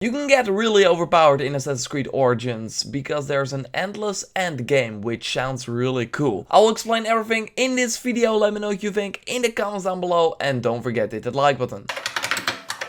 You can get really overpowered in Assassin's Creed Origins because there's an endless endgame, which sounds really cool. I will explain everything in this video. Let me know what you think in the comments down below, and don't forget to hit that like button.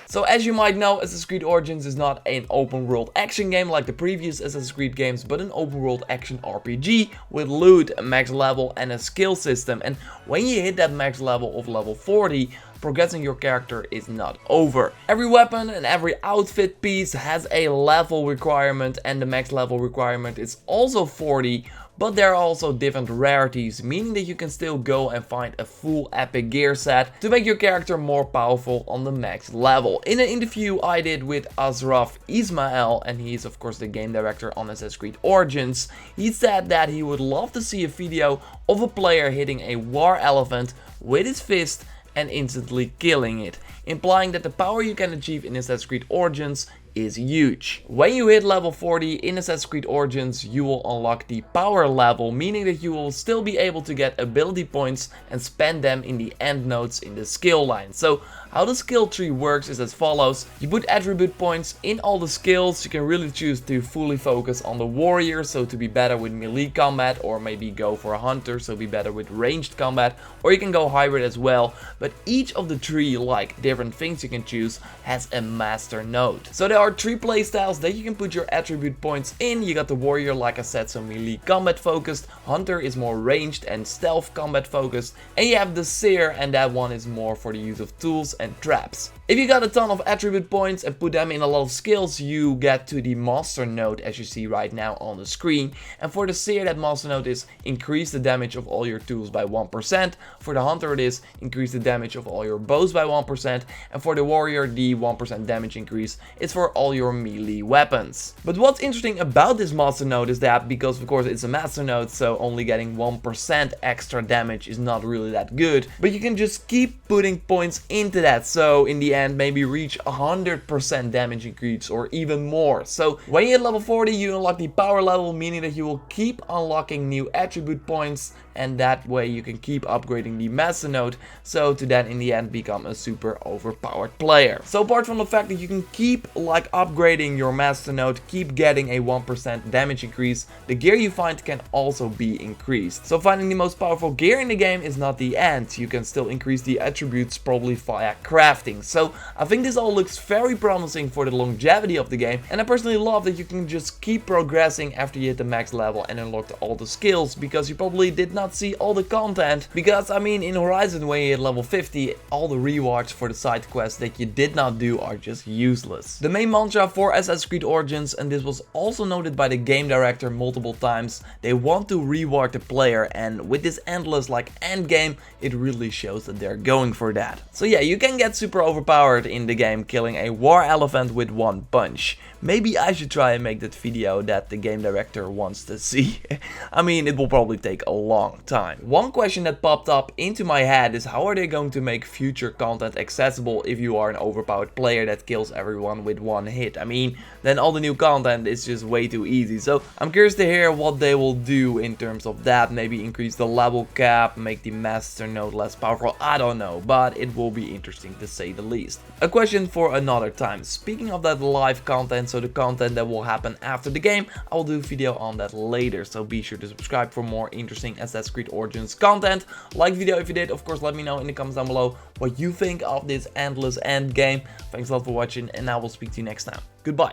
So as you might know, Assassin's Creed Origins is not an open world action game like the previous Assassin's Creed games, but an open world action RPG with loot, a max level and a skill system. And when you hit that max level of level 40, progressing your character is not over. Every weapon and every outfit piece has a level requirement, and the max level requirement is also 40. But there are also different rarities, meaning that you can still go and find a full epic gear set to make your character more powerful on the max level. In an interview I did with Ashraf Ismail, and he is of course the game director on Assassin's Creed Origins, he said that he would love to see a video of a player hitting a war elephant with his fist and instantly killing it, implying that the power you can achieve in Assassin's Creed Origins is huge. When you hit level 40 in Assassin's Creed Origins, you will unlock the power level, meaning that you will still be able to get ability points and spend them in the end nodes in the skill line. So how the skill tree works is as follows. You put attribute points in all the skills. You can really choose to fully focus on the warrior, so to be better with melee combat, or maybe go for a hunter, so be better with ranged combat, or you can go hybrid as well. But each of the three, like different things you can choose, has a master node. So there are three playstyles that you can put your attribute points in. You got the warrior, like I said, so melee combat focused. Hunter is more ranged and stealth combat focused. And you have the seer, and that one is more for the use of tools and traps. If you got a ton of attribute points and put them in a lot of skills, you get to the master node, as you see right now on the screen. And for the seer, that master node is increase the damage of all your tools by 1%. For the hunter, it is increase the damage of all your bows by 1%. And for the warrior, the 1% damage increase is for all your melee weapons. But what's interesting about this master node is that, because of course it's a master node, so only getting 1% extra damage is not really that good. But you can just keep putting points into that, so in the end maybe reach 100% damage increase or even more. So when you hit level 40, you unlock the power level, meaning that you will keep unlocking new attribute points, and that way you can keep upgrading the master node, so to then in the end become a super overpowered player. So apart from the fact that you can keep upgrading your master node, keep getting a 1% damage increase, the gear you find can also be increased. So finding the most powerful gear in the game is not the end. You can still increase the attributes probably via crafting. So I think this all looks very promising for the longevity of the game, and I personally love that you can just keep progressing after you hit the max level and unlock all the skills, because you probably did not see all the content. Because I mean, in Horizon, when you hit level 50, all the rewards for the side quests that you did not do are just useless. The main mantra for Assassin's Creed Origins, and this was also noted by the game director multiple times, they want to reward the player, and with this endless endgame, it really shows that they're going for that. So yeah, you can get super overpowered in the game, killing a war elephant with one punch. Maybe I should try and make that video that the game director wants to see. I mean, it will probably take a long time. One question that popped up into my head is, how are they going to make future content accessible if you are an overpowered player that kills everyone with one hit? I mean, then all the new content is just way too easy. So I'm curious to hear what they will do in terms of that. Maybe increase the level cap, make the master node less powerful, I don't know, but it will be interesting to say the least. A question for another time. Speaking of that live content, so the content that will happen after the game, I will do a video on that later, so be sure to subscribe for more interesting Assassin's Creed Origins content. Like the video if you did, of course let me know in the comments down below what you think of this endless end game. Thanks a lot for watching, and I will speak to you next time. Goodbye.